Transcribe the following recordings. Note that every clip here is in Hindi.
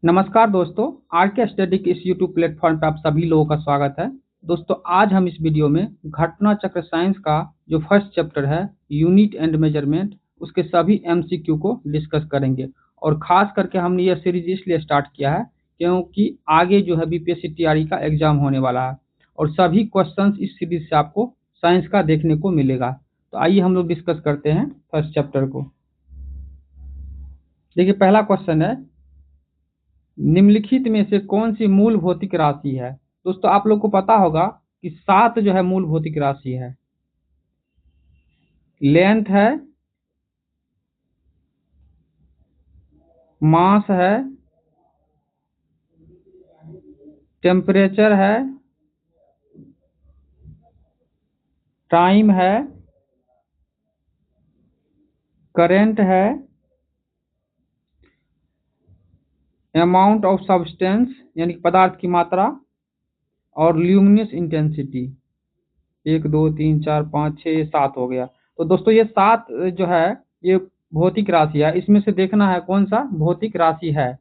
नमस्कार दोस्तों। आर के स्टडी के इस यूट्यूब प्लेटफॉर्म पर आप सभी लोगों का स्वागत है। दोस्तों, आज हम इस वीडियो में घटना चक्र साइंस का जो फर्स्ट चैप्टर है यूनिट एंड मेजरमेंट, उसके सभी एमसीक्यू को डिस्कस करेंगे। और खास करके हमने यह सीरीज इसलिए स्टार्ट किया है क्योंकि आगे जो है बीपीएससी टीआरई का एग्जाम होने वाला है और सभी क्वेश्चंस इस सीरीज से आपको साइंस का देखने को मिलेगा। तो आइए हम लोग डिस्कस करते हैं फर्स्ट चैप्टर को। देखिए, पहला क्वेश्चन है, निम्नलिखित में से कौन सी मूल भौतिक राशि है। दोस्तों, आप लोग को पता होगा कि 7 जो है मूल भौतिक राशि है। लेंथ है, मास है, टेम्परेचर है, टाइम है, करंट है, अमाउंट ऑफ सब्सटेंस यानी पदार्थ की मात्रा, और ल्यूमिनस इंटेंसिटी। 1 2 3 4 5 6 7 हो गया। तो दोस्तों, ये 7 जो है ये भौतिक राशि है। इसमें से देखना है कौन सा भौतिक राशि है।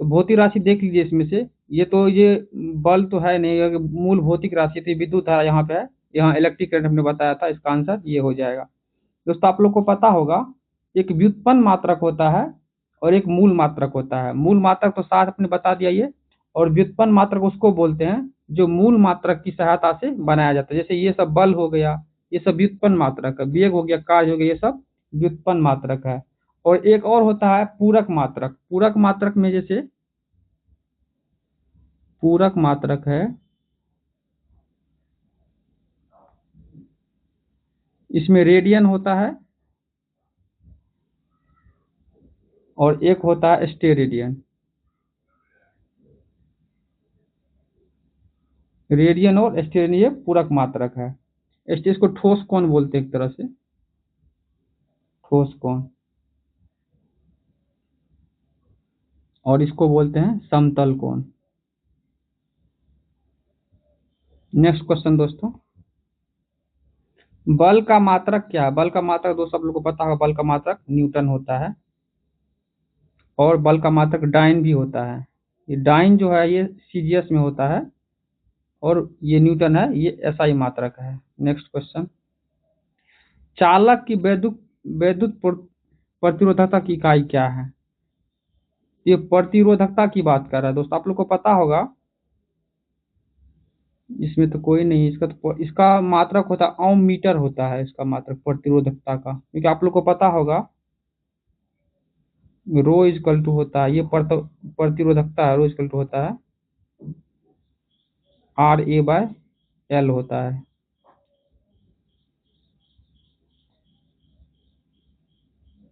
तो भौतिक राशि देख लीजिए इसमें से। ये बल तो है नहीं, ये मूल भौतिक राशि थी, विद्युत धारा यहाँ पे है। यहाँ इलेक्ट्रिक करंट हमने बताया था, इसका आंसर ये हो जाएगा। दोस्तों, आप लोग को पता होगा एक व्युत्पन्न मात्रक होता है और एक मूल मात्रक होता है। मूल मात्रक तो साथ अपने बता दिया ये, और व्युत्पन्न मात्रक उसको बोलते हैं जो मूल मात्रक की सहायता से बनाया जाता है। जैसे ये सब बल हो गया, ये सब व्युत्पन्न मात्रक है। वेग हो गया, कार्य हो गया, ये सब व्युत्पन्न मात्रक है। और एक और होता है पूरक मात्रक। पूरक मात्रक में जैसे पूरक मात्रक है, इसमें रेडियन होता है और एक होता है स्टेरेडियन। रेडियन और स्टेरेडियन ये पूरक मात्रक है। इसको ठोस कोण बोलते हैं, एक तरह से ठोस कोण। और इसको बोलते हैं समतल कोण। नेक्स्ट क्वेश्चन दोस्तों, बल का मात्रक क्या है। बल का मात्रक दोस्तों आप लोग को पता होगा, बल का मात्रक न्यूटन होता है। और बल का मात्रक डाइन भी होता है। ये डाइन जो है ये सीजीएस में होता है, और ये न्यूटन है, ये एसआई मात्रक है। नेक्स्ट क्वेश्चन, चालक की वैद्युत वैद्युत प्रतिरोधकता की इकाई क्या है। ये प्रतिरोधकता की बात कर रहा है दोस्तों। आप लोग को पता होगा, इसमें तो कोई नहीं, इसका मात्रक होता है ओम मीटर होता है, इसका मात्रक प्रतिरोधकता का। क्योंकि आप लोग को पता होगा रो इजकल टू होता है, ये प्रतिरोधकता है, रो इजकल टू होता है RA/L होता है।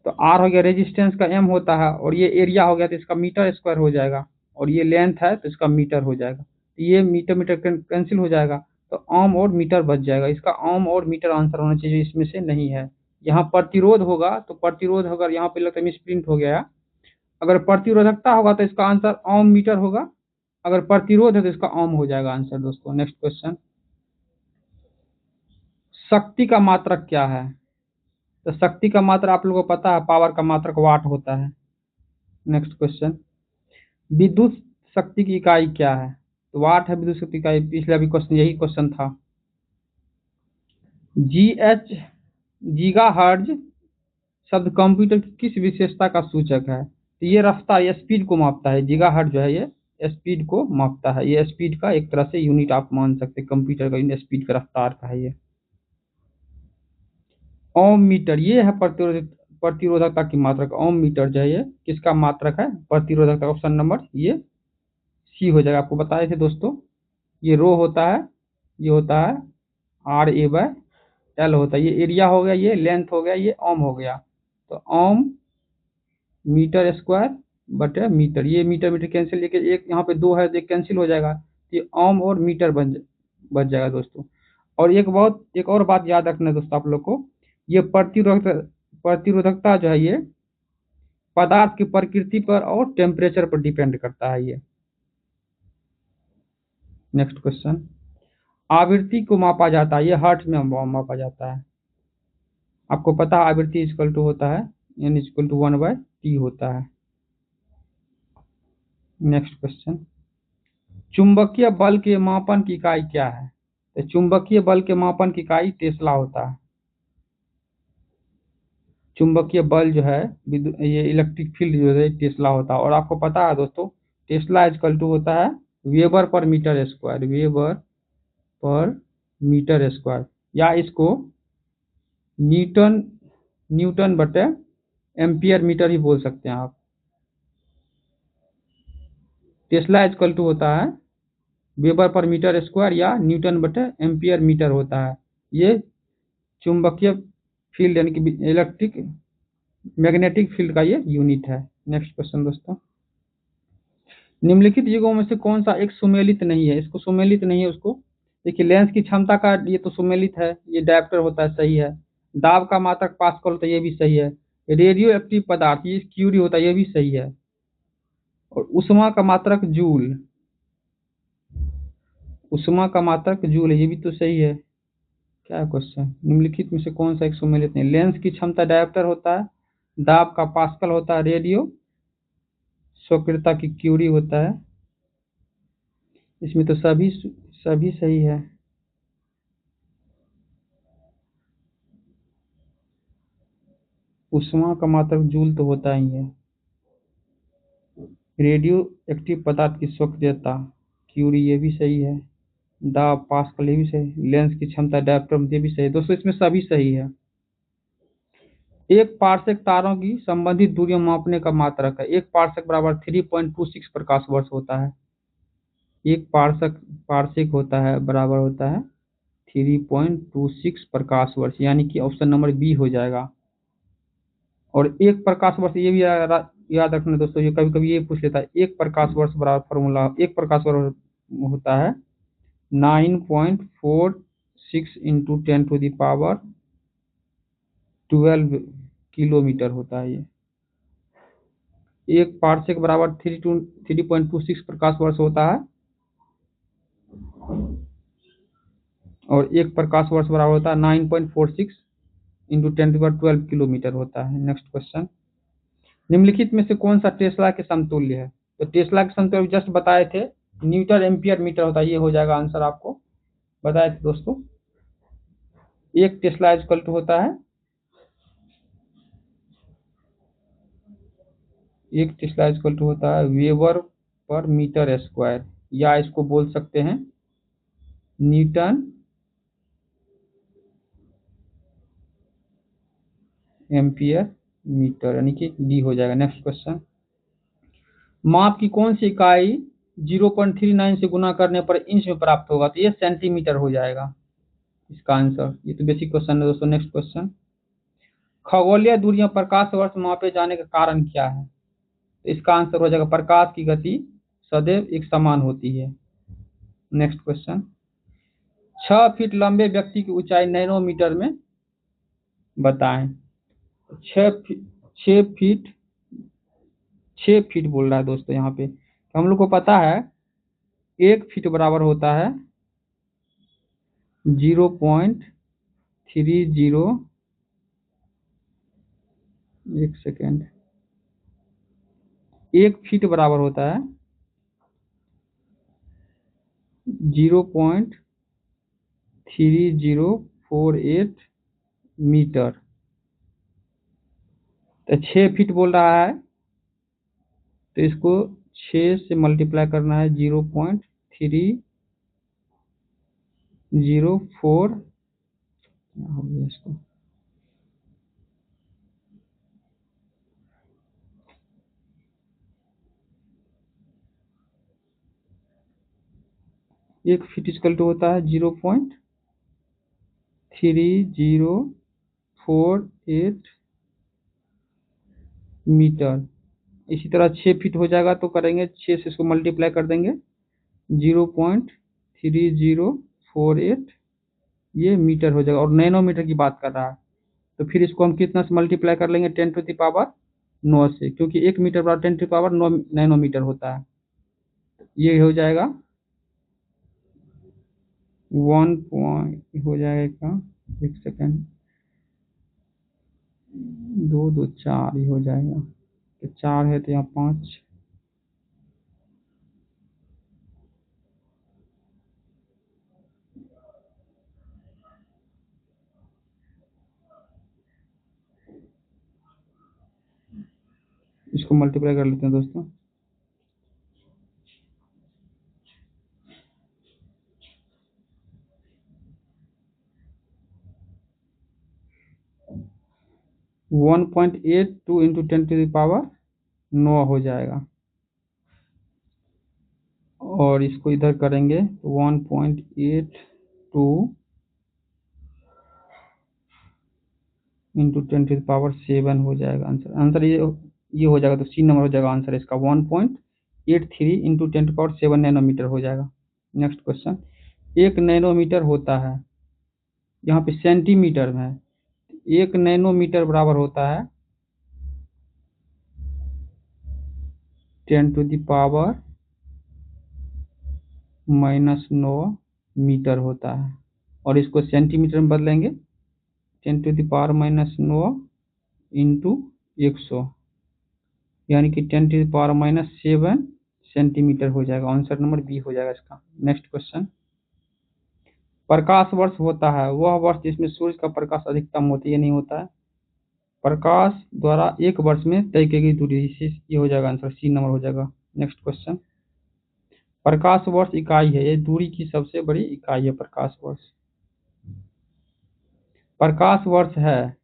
तो R हो गया रेजिस्टेंस का, M होता है, और ये एरिया हो गया तो इसका मीटर स्क्वायर हो जाएगा, और ये लेंथ है तो इसका मीटर हो जाएगा। तो ये मीटर मीटर कैंसिल हो जाएगा, तो ओम और मीटर बच जाएगा। इसका ओम और मीटर आंसर होना चाहिए, इसमें से नहीं है। यहाँ प्रतिरोध होगा तो प्रतिरोध होगा, यहाँ पे लगता है मिसप्रिंट हो गया। अगर प्रतिरोधकता होगा तो इसका आंसर ओम मीटर होगा। अगर प्रतिरोध है तो इसका ओम हो जाएगा आंसर दोस्तों। नेक्स्ट क्वेश्चन, शक्ति का मात्रक क्या है। तो शक्ति का मात्रक आप लोगों को पता है, पावर का मात्रक वाट होता है। नेक्स्ट क्वेश्चन, विद्युत शक्ति की इकाई क्या है। तो वाट है विद्युत शक्ति इकाई। पिछला भी क्वेश्चन यही क्वेश्चन था। GH गीगाहर्ट्ज शब्द कंप्यूटर की किस विशेषता का सूचक है। तो ये रफ्तार, ये स्पीड को मापता है। गीगाहर्ट्ज जो है ये स्पीड को मापता है। ये स्पीड का एक तरह से यूनिट आप मान सकते हैं, कंप्यूटर का यूनिट स्पीड का, रफ्तार का है ये। ओम मीटर ये है प्रतिरोधकता की मात्रक। ओम मीटर जो है ये किसका मात्रक है, प्रतिरोधकता। ऑप्शन नंबर ये सी हो जाएगा। आपको बताए थे दोस्तों, ये रो होता है, ये होता है RA/L होता है। ये एरिया हो गया, ये लेंथ हो गया, ये ओम हो गया। तो ओम मीटर स्क्वायर बटे मीटर। ये मीटर मीटर कैंसिल, लेके एक यहाँ पे 2 है तो एक कैंसिल हो जाएगा। ये ओम और मीटर बच जाएगा दोस्तों। और एक और बात याद रखना है दोस्तों आप लोग को, ये प्रतिरोधकता जो है ये पदार्थ की प्रकृति पर और टेम्परेचर पर डिपेंड करता है ये। नेक्स्ट क्वेश्चन, आवृत्ति को मापा जाता है, ये हर्ट्ज में मापा जाता है। आपको पता है आवृत्ति इक्वल टू होता है N = 1/T होता है। नेक्स्ट क्वेश्चन, चुंबकीय बल के मापन की इकाई क्या है? तो चुंबकीय बल के मापन की इकाई टेस्ला होता है। चुंबकीय बल जो है ये इलेक्ट्रिक फील्ड जो है टेस्ला होता है। और आपको पता है दोस्तों, टेस्ला इजकल टू होता है weber per metre square, weber per metre square, या इसको न्यूटन न्यूटन बटे एम्पियर मीटर ही बोल सकते हैं आप। टेस्ला इजकल टू होता है वेबर पर मीटर स्क्वायर या न्यूटन बटे एम्पियर मीटर होता है। ये चुंबकीय फील्ड यानी कि इलेक्ट्रिक मैग्नेटिक फील्ड का ये यूनिट है। नेक्स्ट क्वेश्चन दोस्तों, निम्नलिखित युगों में से कौन सा एक सुमेलित नहीं है? इसको सुमेलित नहीं है उसको देखिए, लेंस की क्षमता का ये तो सुमेलित है, ये डायप्टर होता है, सही है। दाब का मात्रक पास्कल होता है, ये भी सही है। रेडियो एक्टिव पदार्थ ये क्यूरी होता है, ये भी सही है। और उष्मा का मात्रक जूल, उष्मा का मात्रक जूल है, ये भी तो सही है। क्या क्वेश्चन, निम्नलिखित में से कौन सा एक सुमेलित नहीं? लेंस की क्षमता डायप्टर होता है, दाब का पास्कल होता है, रेडियो स्वकृता की क्यूरी होता है। इसमें तो सभी सभी सही है। उष्मा का मात्रक जूल तो होता ही है। रेडियो एक्टिव पदार्थ की सक्रियता क्यूरी, ये भी सही है। दाब पास्कल, ये भी सही। लेंस की क्षमता डायप्टर, ये भी सही है। दोस्तों इसमें सभी सही है। एक पार्सेक तारों की संबंधित दूरियां मापने का मात्रक है। एक पार्सेक बराबर 3.26 प्रकाश वर्ष होता है। एक पार्सेक पार्सेक होता है बराबर होता है 3.26 प्रकाश वर्ष, यानी कि ऑप्शन नंबर बी हो जाएगा। और एक प्रकाश वर्ष ये भी याद रखना दोस्तों, ये कभी कभी ये पूछ लेता है, एक प्रकाश वर्ष बराबर फॉर्मूला, एक प्रकाश वर्ष होता है 9.46 इंटू 10⁻12 किलोमीटर होता है ये। एक पार्सेक बराबर 3.26 प्रकाश वर्ष होता है, और एक प्रकाश वर्ष बराबर होता है 9.46 इंटू 10⁻12 किलोमीटर होता है। नेक्स्ट क्वेश्चन, निम्नलिखित में से कौन सा टेस्ला के समतुल्य है? तो टेस्ला के समतुल्य जस्ट बताए थे, न्यूटन एम्पियर मीटर होता है, ये हो जाएगा आंसर, आपको बताए थे दोस्तों। एक टेस्ला इक्वल टू होता है, एक टेस्ला इक्वल टू होता है वेबर पर मीटर स्क्वायर, या इसको बोल सकते हैं न्यूटन एम्पियर मीटर, यानी कि डी हो जाएगा। नेक्स्ट क्वेश्चन, माप की कौन सी इकाई 0.39 से गुना करने पर इंच में प्राप्त होगा? तो ये सेंटीमीटर हो जाएगा इसका आंसर। ये तो बेसिक क्वेश्चन है दोस्तों। नेक्स्ट क्वेश्चन, खगोलीय दूरियां प्रकाश वर्ष मापे जाने का कारण क्या है? तो इसका आंसर हो जाएगा प्रकाश की गति सदैव एक समान होती है। नेक्स्ट क्वेश्चन, 6 फीट लंबे व्यक्ति की ऊंचाई नैनोमीटर में बताएं। 6 फीट 6 फीट 6 फीट बोल रहा है दोस्तों यहाँ पे। तो हम लोग को पता है 1 फीट बराबर होता है 0.30, एक सेकेंड, 1 फीट बराबर होता है 0.3048 मीटर। तो 6 फीट बोल रहा है, तो इसको 6 से मल्टीप्लाई करना है, 0.304, क्या हो गया इसको, 1 फीट इक्वल टू होता है 0.3048 मीटर। इसी तरह 6 फीट हो जाएगा तो करेंगे 6 से इसको मल्टीप्लाई कर देंगे, 0.3048 ये मीटर हो जाएगा। और नैनोमीटर की बात कर रहा है, तो फिर इसको हम कितना से मल्टीप्लाई कर लेंगे, 10⁻9 से, क्योंकि 1 मीटर बराबर 10⁻9 नैनोमीटर होता है। ये हो जाएगा 1 पॉइंट हो जाएगा, एक सेकेंड, 2 2 4 ही हो जाएगा। तो 4 है तो यहाँ 5, इसको मल्टीप्लाई कर लेते हैं दोस्तों। वन 1.82 इंटू 10⁻9 हो जाएगा, और इसको इधर करेंगे तो 1.82 इंटू 10⁻7 हो जाएगा आंसर ये हो जाएगा। तो सी नंबर हो जाएगा आंसर इसका, 1.83 इंटू 10⁻7 नैनोमीटर हो जाएगा। नेक्स्ट क्वेश्चन, 1 नैनोमीटर होता है, यहाँ पे सेंटीमीटर में है, 1 नैनोमीटर बराबर होता है 10⁻⁻9 मीटर होता है, और इसको सेंटीमीटर में बदलेंगे 10⁻⁻9 इंटू 100, यानी कि 10⁻⁻7 सेंटीमीटर हो जाएगा। आंसर नंबर बी हो जाएगा इसका। नेक्स्ट क्वेश्चन, प्रकाश वर्ष होता है वह वर्ष जिसमें सूर्य का प्रकाश अधिकतम होता है, ये नहीं होता है। प्रकाश द्वारा एक वर्ष में तय की गई दूरी, ये हो जाएगा आंसर, सी नंबर हो जाएगा। नेक्स्ट क्वेश्चन, प्रकाश वर्ष इकाई है, ये दूरी की सबसे बड़ी इकाई है प्रकाश वर्ष। प्रकाश वर्ष है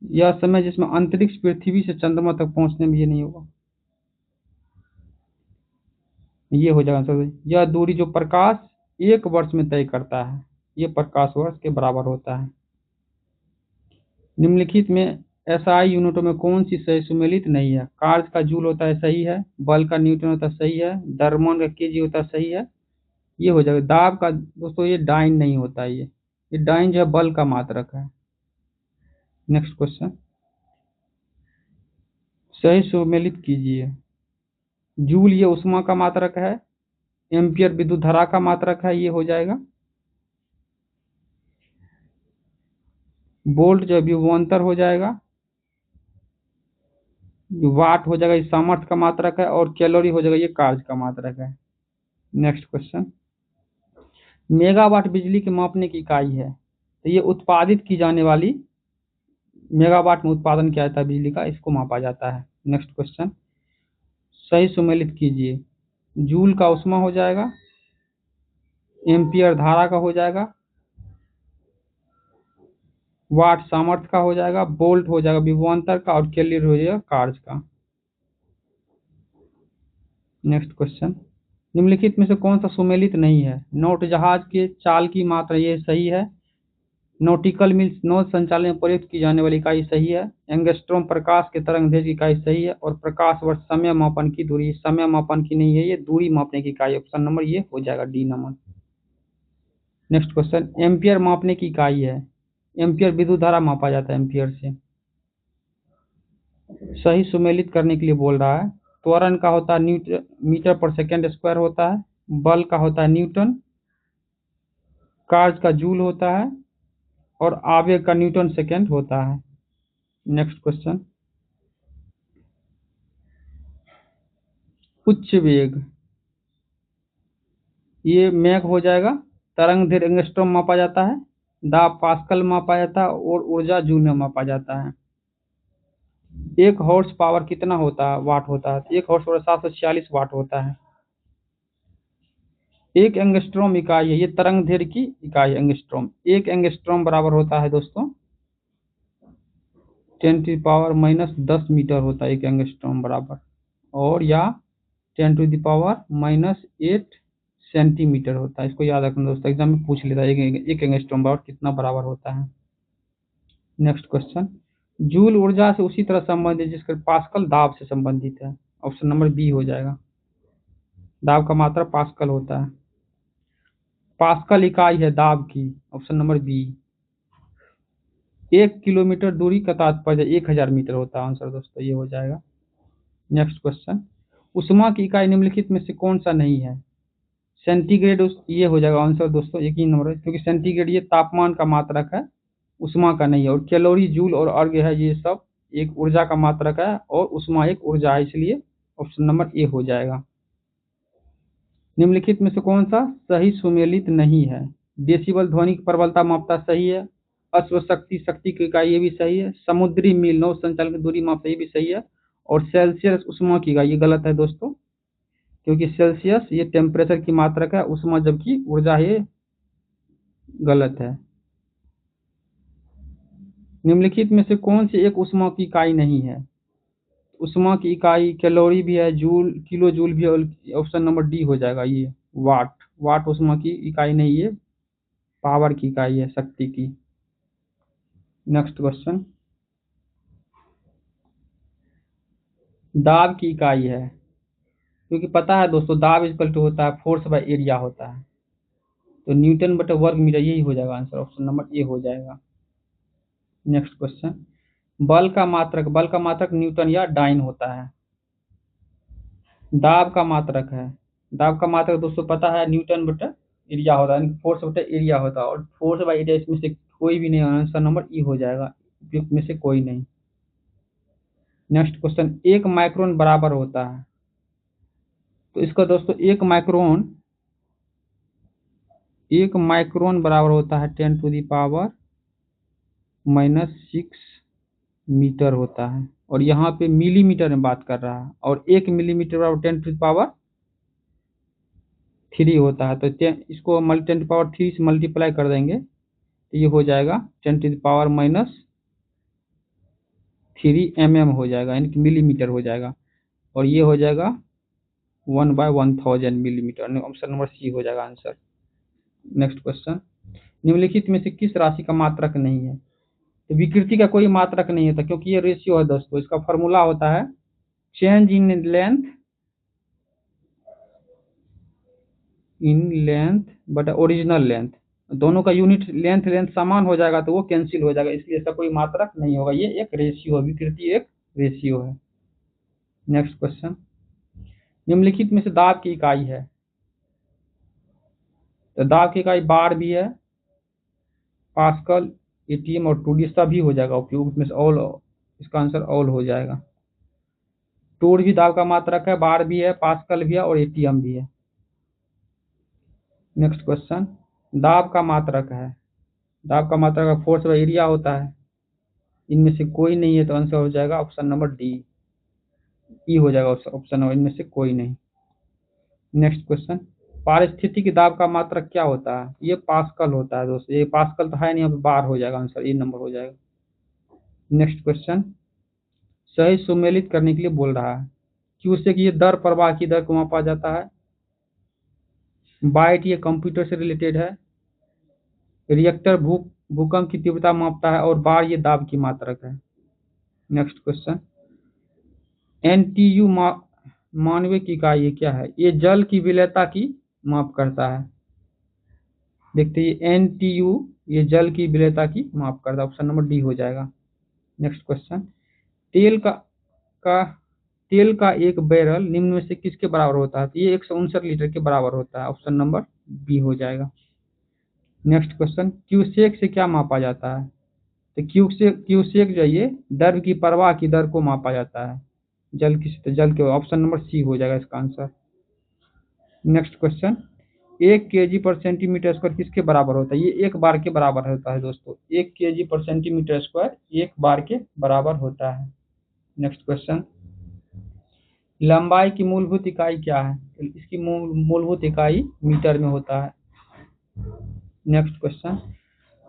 यह समय जिसमें अंतरिक्ष पृथ्वी से चंद्रमा तक पहुंचने में, ये नहीं होगा, ये हो जाएगा आंसर। यह दूरी जो प्रकाश एक वर्ष में तय करता है, ये प्रकाश वर्ष के बराबर होता है। निम्नलिखित में एसआई यूनिटों में कौन सी सही सुमेलित नहीं है? कार्य का जूल होता है, सही है। बल का न्यूटन होता है, सही है। द्रव्यमान का केजी होता है, सही है। ये हो जाएगा। दाब का दोस्तों ये डाइन नहीं होता है, ये डाइन जो है बल का मात्रक है। नेक्स्ट क्वेश्चन, सही सुमेलित कीजिए। जूल ये उष्मा का मात्रक है, एम्पियर विद्युत धारा का मात्रक है, ये हो जाएगा। वोल्ट जो विभवांतर हो जाएगा, वाट हो जाएगा, ये सामर्थ्य का मात्रक है, और कैलोरी हो जाएगा, ये कार्य का मात्रक है। नेक्स्ट क्वेश्चन, मेगावाट बिजली के मापने की इकाई है, तो ये उत्पादित की जाने वाली, मेगावाट में उत्पादन किया जाता है बिजली का, इसको मापा जाता है। नेक्स्ट क्वेश्चन, सही सुमेलित कीजिए। जूल का उष्मा हो जाएगा, एम्पियर धारा का हो जाएगा, वाट सामर्थ्य का हो जाएगा, वोल्ट हो जाएगा विभवांतर का, और कैलोरी हो जाएगा कार्य का। नेक्स्ट क्वेश्चन, निम्नलिखित में से कौन सा सुमेलित नहीं है? नौट जहाज के चाल की मात्रा, ये सही है। नॉटिकल मील्स नौ संचालन में प्रयुक्त की जाने वाली इकाई, सही है। एंगस्ट्रॉम प्रकाश के तरंग दैर्घ्य की इकाई, सही है। और प्रकाश वर्ष समय मापन की दूरी, समय मापन की नहीं है, ये दूरी मापने की इकाई। ऑप्शन नंबर ये हो जाएगा D number. Next question, ampere मापने की इकाई है, एम्पियर विद्युत धारा मापा जाता है एम्पियर से। सही सुमेलित करने के लिए बोल रहा है। त्वरण का होता है मीटर पर सेकेंड स्क्वायर होता है, बल का होता है न्यूटन, कार्य का जूल होता है, और आवेग का न्यूटन सेकेंड होता है। नेक्स्ट क्वेश्चन, उच्च वेग, ये मैग हो जाएगा। तरंग दैर्घ्य एंगस्ट्रॉम मापा जाता है, दाब पास्कल मापा जाता है, और ऊर्जा जूल में मापा जाता है। 1 हॉर्स पावर कितना होता है, वाट होता है? 1 हॉर्स पावर 746 वाट होता है। 1 एंगस्ट्रॉम इकाई है, ये तरंग दैर्घ्य की इकाई है एंगस्ट्रॉम। 1 एंगस्ट्रॉम बराबर होता है दोस्तों 10⁻⁻10 मीटर होता है 1 एंगस्ट्रॉम बराबर, और या 10⁻⁻8 सेंटीमीटर होता है। इसको याद रखना दोस्तों, एग्जाम में पूछ लेता है एक एंगस्ट्रॉम बराबर कितना बराबर होता है। नेक्स्ट क्वेश्चन, जूल ऊर्जा से उसी तरह संबंधित जिसका पास्कल दाब से संबंधित है। ऑप्शन नंबर बी हो जाएगा। दाब का मात्रा पास्कल होता है, पास्कल इकाई है दाब की। Option number B. 1 किलोमीटर दूरी का तात्पर्य 1000 मीटर होता है आंसर दोस्तों, ये हो जाएगा। नेक्स्ट क्वेश्चन, उष्मा की इकाई निम्नलिखित में से कौन सा नहीं है? सेंटीग्रेड, ये हो जाएगा आंसर दोस्तों, एक ही नंबर है, क्योंकि सेंटीग्रेड ये तापमान का मात्रक है, उष्मा का नहीं है। और कैलोरी, जूल और अर्घ्य है, ये सब एक ऊर्जा का मात्रक है, और उष्मा एक ऊर्जा है, इसलिए ऑप्शन नंबर ए हो जाएगा। निम्नलिखित में से कौन सा सही सुमेलित नहीं है? डेसिबल ध्वनि की प्रबलता मापता, सही है। अश्व शक्ति, शक्ति की इकाई, ये भी सही है। समुद्री मील नौ संचालन की दूरी मापता, ये भी सही है। और सेल्सियस ऊष्मांक इकाई, ये गलत है दोस्तों, क्योंकि सेल्सियस ये टेम्परेचर की मात्रक है, ऊष्मा जबकि ऊर्जा, ये गलत है। निम्नलिखित में से कौन सी एक ऊष्मा की इकाई नहीं है? ऊष्मा की इकाई कैलोरी भी है, जूल, किलो जूल भी है, और ऑप्शन नंबर डी हो जाएगा ये वाट। वाट ऊष्मा की इकाई नहीं है, पावर की इकाई है, शक्ति की। नेक्स्ट क्वेश्चन, दाब की इकाई है, क्योंकि पता है दोस्तों दाब इक्वल टू होता है फोर्स बाय एरिया होता है, तो न्यूटन बटे वर्ग मीटर, यही हो जाएगा आंसर, ऑप्शन नंबर ए हो जाएगा। नेक्स्ट क्वेश्चन, बल का मात्रक न्यूटन या डाइन होता है। दाब का मात्रक है, दाब का मात्रक दोस्तों पता है न्यूटन बटे एरिया होता है, फोर्स बटे एरिया होता है, और फोर्स बाय एरिया इसमें से कोई भी नहीं, आंसर नंबर ई हो जाएगा, उपयुक्त में से कोई नहीं। नेक्स्ट क्वेश्चन, एक माइक्रोन बराबर होता है, तो इसका दोस्तों एक माइक्रोन बराबर होता है 10⁻⁻⁻⁶ मीटर होता है, और यहाँ पे मिलीमीटर में बात कर रहा है, और 1 मिलीमीटर बराबर 10⁻³ होता है, तो इसको 10⁻³ से मल्टीप्लाई कर देंगे तो ये हो जाएगा 10⁻³ हो जाएगा, यानी कि मिलीमीटर हो जाएगा, और ये हो जाएगा 1/1000 मिलीमीटर, ऑप्शन नंबर सी हो जाएगा आंसर। नेक्स्ट क्वेश्चन, निम्नलिखित में से किस राशि का मात्रक नहीं है? तो विकृति का कोई मात्रक नहीं होता, क्योंकि ये रेशियो है दोस्तों, इसका फॉर्मूला होता है change in length but original length, दोनों का यूनिट लेंथ समान हो जाएगा तो वो कैंसिल हो जाएगा, इसलिए इसका कोई मात्रक नहीं होगा, ये एक रेशियो है, विकृति एक रेशियो है। नेक्स्ट क्वेश्चन, निम्नलिखित में से दाब की इकाई है, तो दाब की इकाई बार भी है, पास्कल, एटीएम और टूड, सभी हो जाएगा उपयोग में से, ऑल, इसका आंसर ऑल हो जाएगा। टूड भी दाब का मात्रक है, बार भी है, पास्कल भी है, और एटीएम भी है। नेक्स्ट क्वेश्चन, दाब का मात्रक है, दाब का मात्रक फोर्स बाय एरिया होता है, इनमें से कोई नहीं है, तो आंसर हो जाएगा ऑप्शन नंबर डी, ई हो जाएगा ऑप्शन नंबर, इनमें से कोई नहीं। नेक्स्ट क्वेश्चन, पारिस्थितिक दाब का मात्रक क्या होता है? ये पास्कल होता है दोस्तों, ये पास्कल तो है नहीं, यहाँ पे बार हो जाएगा आंसर, ए नंबर हो जाएगा। नेक्स्ट क्वेश्चन, सही सुमेलित करने के लिए बोल रहा है, क्यूसेक ये दर प्रवाह की दर को मापा जाता है, बाइट ये कंप्यूटर से रिलेटेड है, रिएक्टर भूकंप की तीव्रता मापता है, और बार ये दाब की मात्रक है। नेक्स्ट क्वेश्चन, एनटीयू मानवीय की इकाई क्या है? ये जल की विलेयता की माप करता है, देखते ये एनटीयू ये जल की विलेयता की माप करता है, ऑप्शन नंबर डी हो जाएगा। नेक्स्ट क्वेश्चन, तेल का एक बैरल निम्न में से किसके बराबर होता है? तो ये 159 लीटर के बराबर होता है, ऑप्शन नंबर बी हो जाएगा। नेक्स्ट क्वेश्चन, क्यूसेक से क्या मापा जाता है? तो क्यूसेक जो ये द्रव की प्रवाह की दर को मापा जाता है, जल के, ऑप्शन नंबर सी हो जाएगा इसका आंसर। नेक्स्ट क्वेश्चन, 1 kg पर सेंटीमीटर स्क्वायर किसके बराबर होता है? ये 1 बार के बराबर होता है दोस्तों, 1 kg पर सेंटीमीटर स्क्वायर 1 बार के बराबर होता है। नेक्स्ट क्वेश्चन, लंबाई की मूलभूत इकाई क्या है? इसकी मूलभूत इकाई मीटर में होता है। नेक्स्ट क्वेश्चन,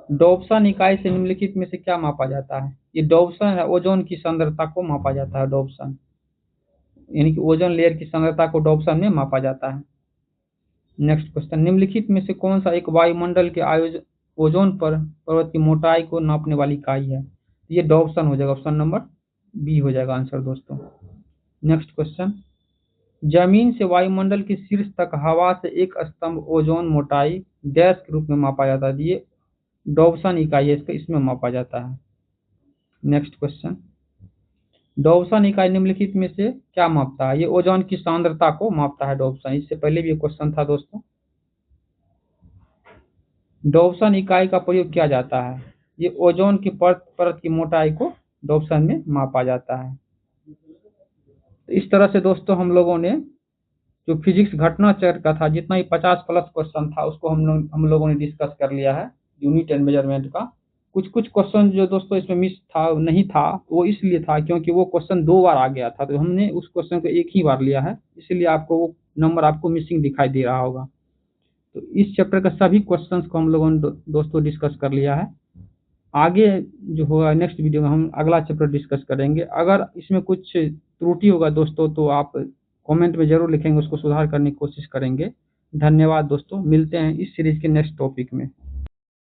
डॉप्सन इकाई से निम्नलिखित में से क्या मापा जाता है? ये डॉप्सन है, ओजोन की सांद्रता को मापा जाता है, डॉप्सन, यानी कि ओजोन लेयर की सांद्रता को डॉप्सन में मापा जाता है। नेक्स्ट क्वेश्चन, निम्नलिखित में से कौन सा एक वायुमंडल के ओजोन परत की मोटाई को नापने वाली इकाई है? ये डॉप्सन हो जाएगा, ऑप्शन नंबर बी हो जाएगा आंसर दोस्तों। नेक्स्ट क्वेश्चन, जमीन से वायुमंडल के शीर्ष तक हवा से एक स्तंभ ओजोन मोटाई डैश के रूप में मापा जाता है, ये डॉप्सन इकाई है, इसमें मापा जाता है। नेक्स्ट क्वेश्चन, डॉप्सन इकाई निम्नलिखित में से क्या मापता है? ये ओजोन की सांद्रता को मापता है डॉप्सन, इससे पहले भी एक क्वेश्चन था दोस्तों। डॉप्सन इकाई का प्रयोग किया जाता है, ये ओजोन की परत की मोटाई को डॉप्सन में मापा जाता है। तो इस तरह से दोस्तों हम लोगों ने जो फिजिक्स घटना चक्र का था, जितना ही 50+ क्वेश्चन था उसको हम लोगों ने डिस्कस कर लिया है, यूनिट एंड मेजरमेंट का। कुछ कुछ क्वेश्चन जो दोस्तों इसमें मिस था, नहीं था, वो इसलिए था क्योंकि वो क्वेश्चन 2 बार आ गया था, तो हमने उस क्वेश्चन को एक ही बार लिया है, इसलिए आपको वो नंबर आपको मिसिंग दिखाई दे रहा होगा। तो इस चैप्टर का सभी क्वेश्चंस को हम लोगों ने दोस्तों डिस्कस कर लिया है। आगे जो होगा नेक्स्ट वीडियो में हम अगला चैप्टर डिस्कस करेंगे। अगर इसमें कुछ त्रुटि होगा दोस्तों तो आप कमेंट में ज़रूर लिखेंगे, उसको सुधार करने की कोशिश करेंगे। धन्यवाद दोस्तों, मिलते हैं इस सीरीज के नेक्स्ट टॉपिक में।